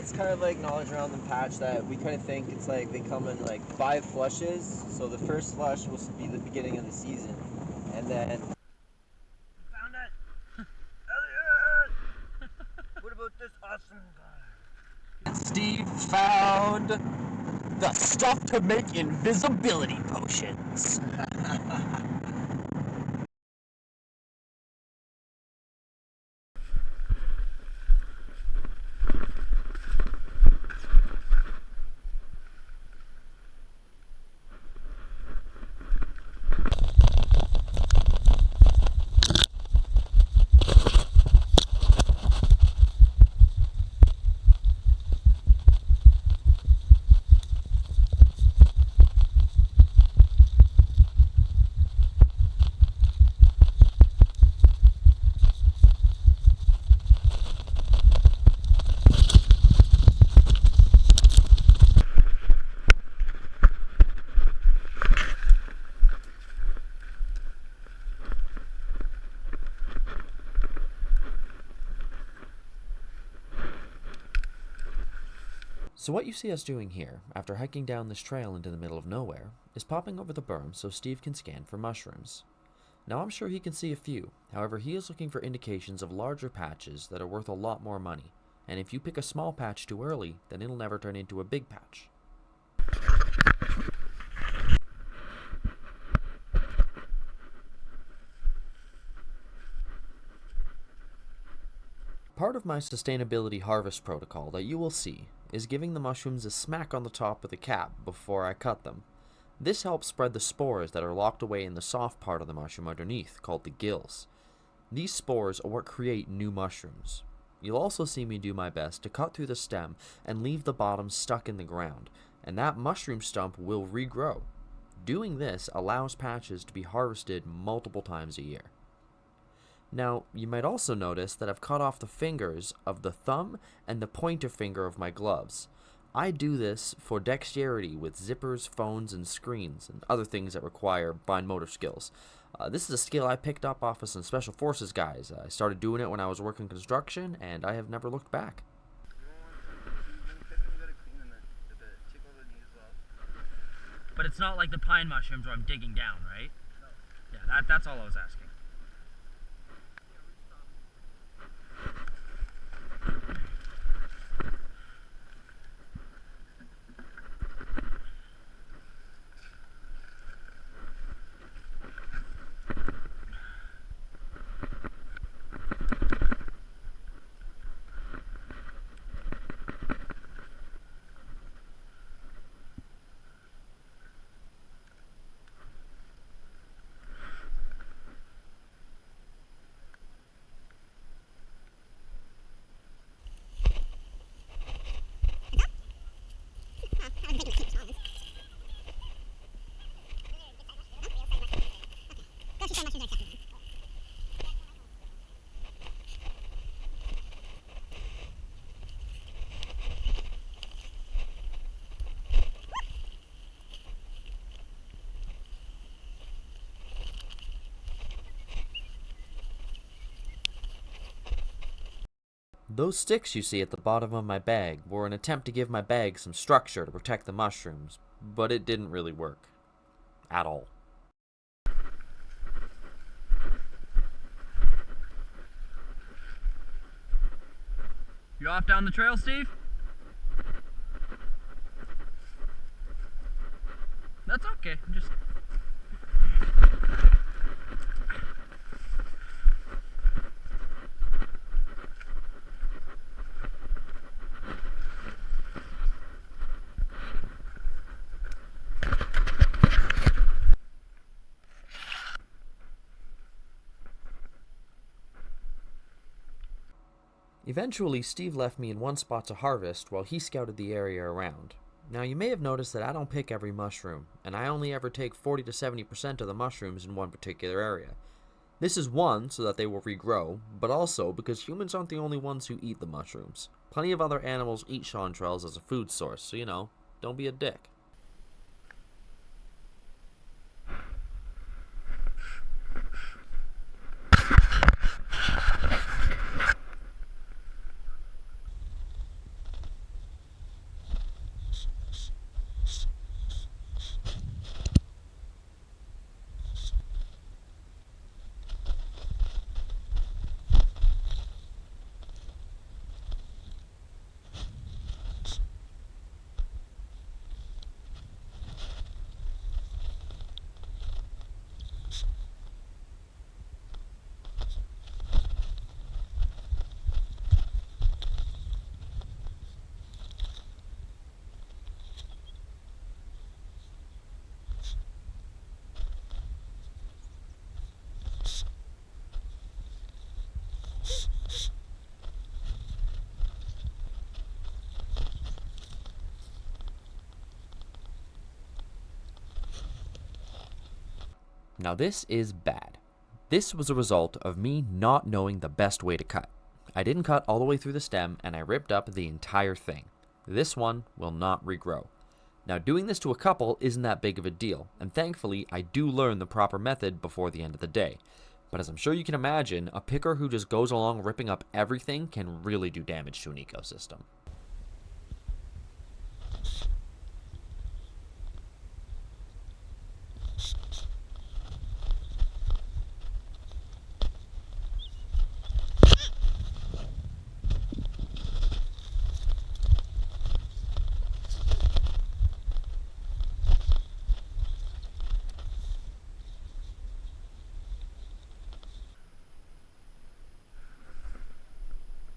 it's kind of like knowledge around the patch that we kind of think it's like they come in like 5 flushes. So the first flush will be the beginning of the season, and then found it, Elliot. What about this awesome guy? Steve found the stuff to make invisibility potions. So what you see us doing here, after hiking down this trail into the middle of nowhere, is popping over the berm so Steve can scan for mushrooms. Now I'm sure he can see a few, however he is looking for indications of larger patches that are worth a lot more money, and if you pick a small patch too early, then it'll never turn into a big patch. Part of my sustainability harvest protocol that you will see is giving the mushrooms a smack on the top with a cap before I cut them. This helps spread the spores that are locked away in the soft part of the mushroom underneath, called the gills. These spores are what create new mushrooms. You'll also see me do my best to cut through the stem and leave the bottom stuck in the ground, and that mushroom stump will regrow. Doing this allows patches to be harvested multiple times a year. Now, you might also notice that I've cut off the fingers of the thumb and the pointer finger of my gloves. I do this for dexterity with zippers, phones, and screens, and other things that require fine motor skills. This is a skill I picked up off of some special forces guys. I started doing it when I was working construction, and I have never looked back. But it's not like the pine mushrooms where I'm digging down, right? No. Yeah, that's all I was asking. Those sticks you see at the bottom of my bag were an attempt to give my bag some structure to protect the mushrooms, but it didn't really work. At all. You off down the trail, Steve? That's okay. Just Eventually, Steve left me in one spot to harvest while he scouted the area around. Now, you may have noticed that I don't pick every mushroom, and I only ever take 40 to 70% of the mushrooms in one particular area. This is one, so that they will regrow, but also because humans aren't the only ones who eat the mushrooms. Plenty of other animals eat chanterelles as a food source, so don't be a dick. Now this is bad. This was a result of me not knowing the best way to cut. I didn't cut all the way through the stem and I ripped up the entire thing. This one will not regrow. Now doing this to a couple isn't that big of a deal, and thankfully I do learn the proper method before the end of the day. But as I'm sure you can imagine, a picker who just goes along ripping up everything can really do damage to an ecosystem.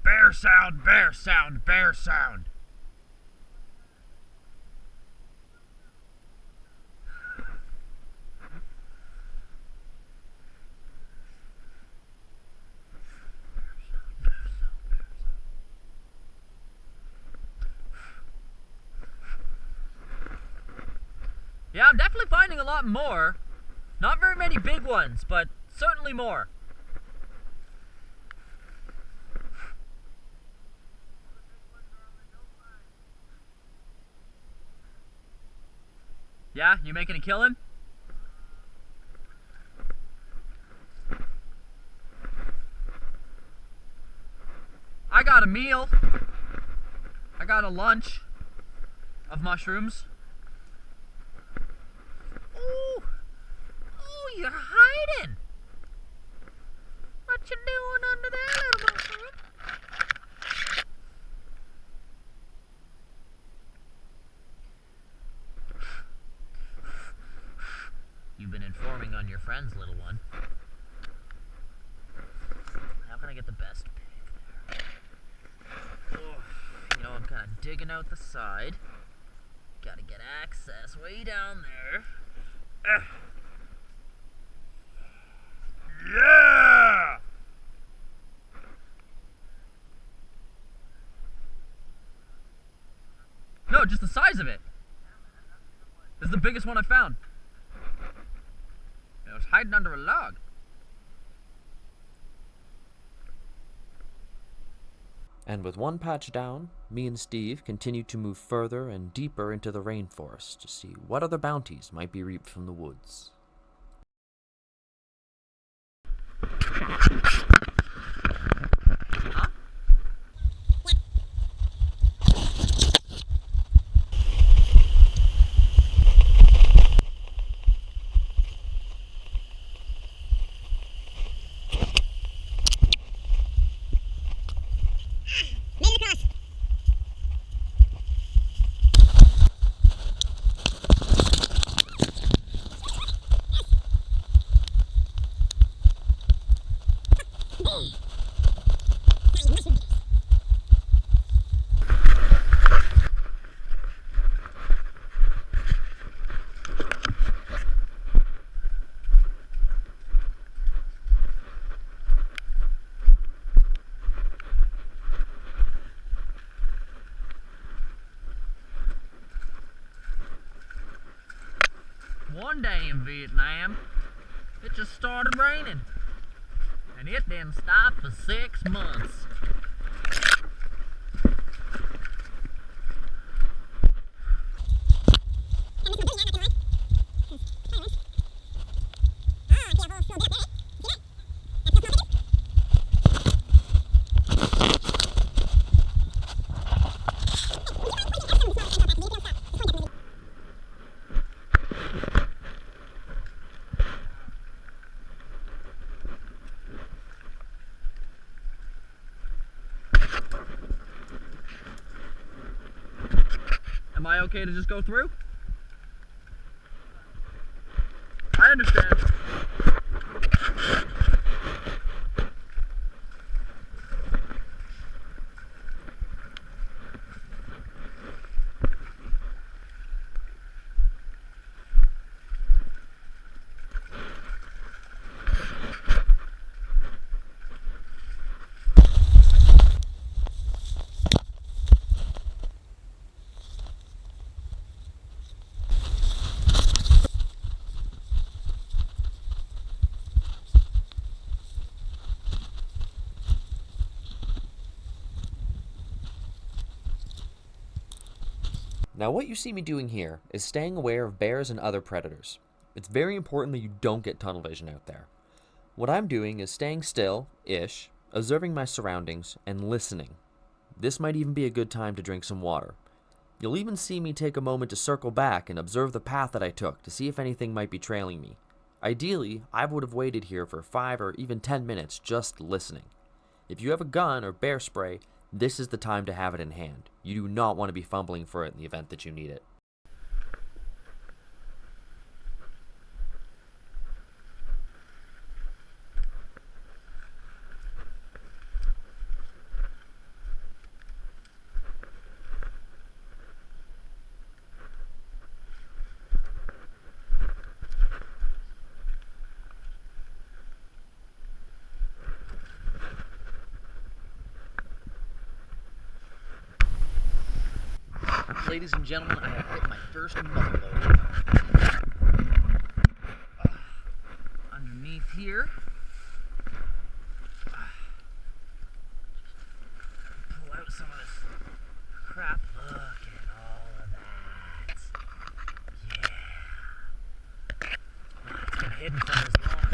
Bear sound, bear sound, bear sound. Yeah, I'm definitely finding a lot more. Not very many big ones, but certainly more. Yeah, you making a killing? I got a meal. I got a lunch of mushrooms. Ooh, ooh, you're hiding. What you doing under there, little mushroom? You've been informing on your friends, little one. How can I get the best pick there? Oh, you know, I'm kind of digging out the side. Gotta get access way down there. Yeah! No, just the size of it. This is the biggest one I found. It was hiding under a log. And with one patch down, me and Steve continued to move further and deeper into the rainforest to see what other bounties might be reaped from the woods. One day in Vietnam, it just started raining, and it didn't stop for 6 months. Am I okay to just go through? I understand. Now what you see me doing here is staying aware of bears and other predators. It's very important that you don't get tunnel vision out there. What I'm doing is staying still-ish, observing my surroundings, and listening. This might even be a good time to drink some water. You'll even see me take a moment to circle back and observe the path that I took to see if anything might be trailing me. Ideally, I would have waited here for 5 or even 10 minutes just listening. If you have a gun or bear spray, this is the time to have it in hand. You do not want to be fumbling for it in the event that you need it. Ladies and gentlemen, I have hit my first mother load. Underneath here. Pull out some of this crap. Look at all of that. Yeah. It's been hidden for this long.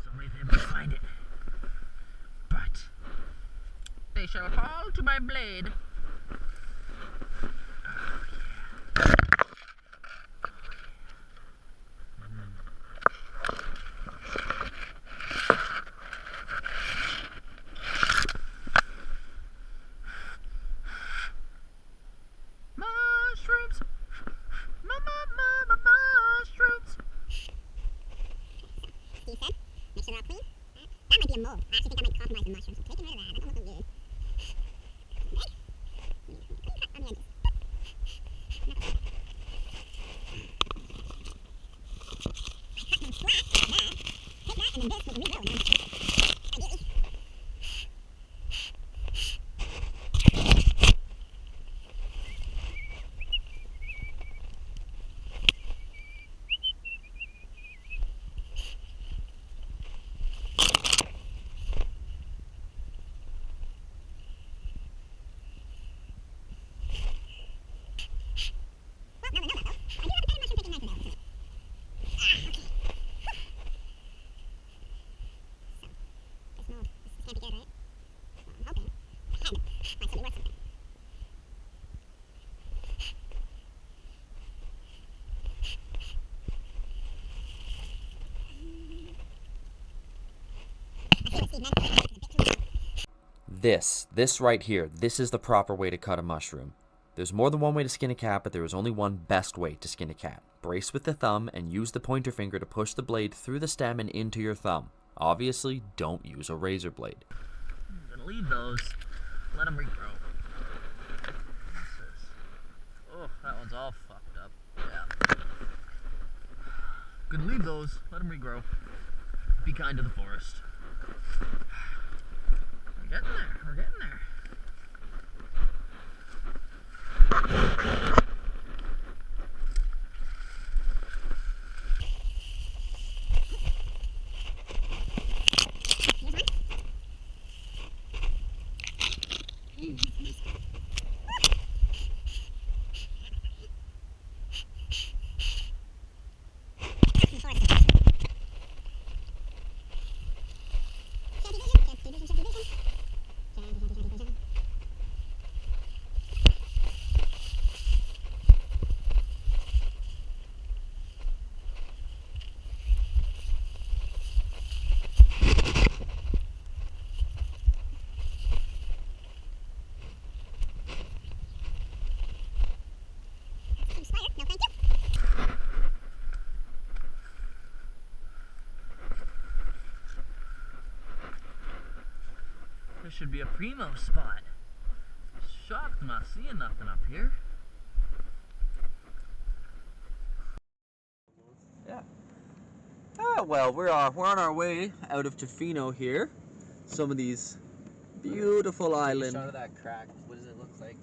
Somebody's able to find it. But they shall fall to my blade. Mushrooms! Mushrooms! Steve said, make sure they're all clean. That might be a mole. I actually think that might compromise the mushrooms. Taking rid of that. That don't look good. Okay. Cut on the edges. I cut them flat, like that. Take that, and then this we can regrow them. Ideally. Well, now I know that though. I do have a better mushroom picking knife now. Okay. So, this mold, this can't be good, right? Well, I'm hoping. Might still be worth something. I feel like Steve meant it. It's a bit too long. This right here, this is the proper way to cut a mushroom. There's more than one way to skin a cat, but there is only one best way to skin a cat. Brace with the thumb and use the pointer finger to push the blade through the stem and into your thumb. Obviously, don't use a razor blade. I'm gonna leave those. Let them regrow. Oh, that one's all fucked up. Yeah. Gonna leave those. Let them regrow. Be kind to the forest. We're getting there. We're getting there. No, thank you. This should be a primo spot. Shocked not seeing nothing up here. Yeah. Ah, well, we're on our way out of Tofino here. Some of these beautiful island. Shot of that crack. What does it look like?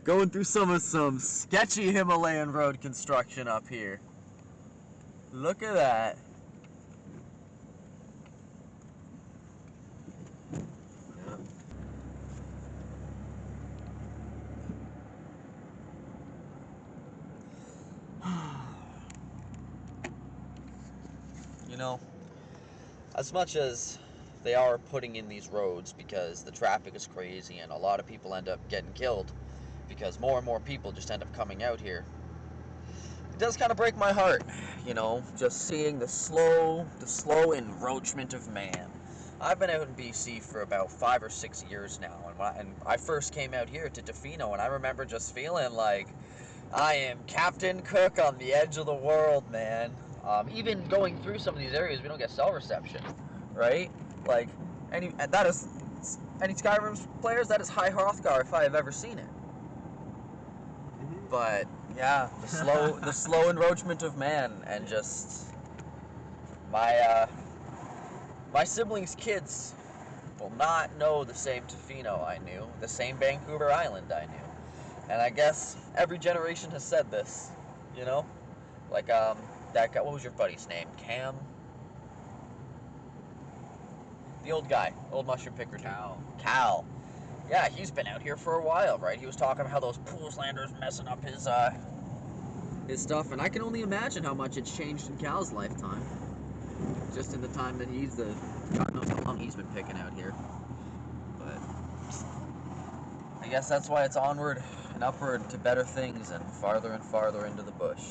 Going through some sketchy Himalayan road construction up here. Look at that. know, as much as they are putting in these roads because the traffic is crazy and a lot of people end up getting killed because more and more people just end up coming out here, it does kind of break my heart, you know, just seeing the slow encroachment of man. I've been out in BC for about 5 or 6 years now, and I first came out here to Tofino, and I remember just feeling like I am Captain Cook on the edge of the world, man. Even going through some of these areas, we don't get cell reception, right? Like, any Skyrim players, that is high Hrothgar if I have ever seen it. But yeah, the slow encroachment of man, and just my siblings' kids will not know the same Tofino I knew, the same Vancouver Island I knew. And I guess every generation has said this, you know? Like, that guy, what was your buddy's name? Cam? The old guy, old mushroom picker dude. Cal. Yeah, he's been out here for a while, right? He was talking about how those Poolslanders messing up his stuff, and I can only imagine how much it's changed in Cal's lifetime. Just in the time that God knows how long he's been picking out here. But I guess that's why it's onward and upward to better things and farther into the bush.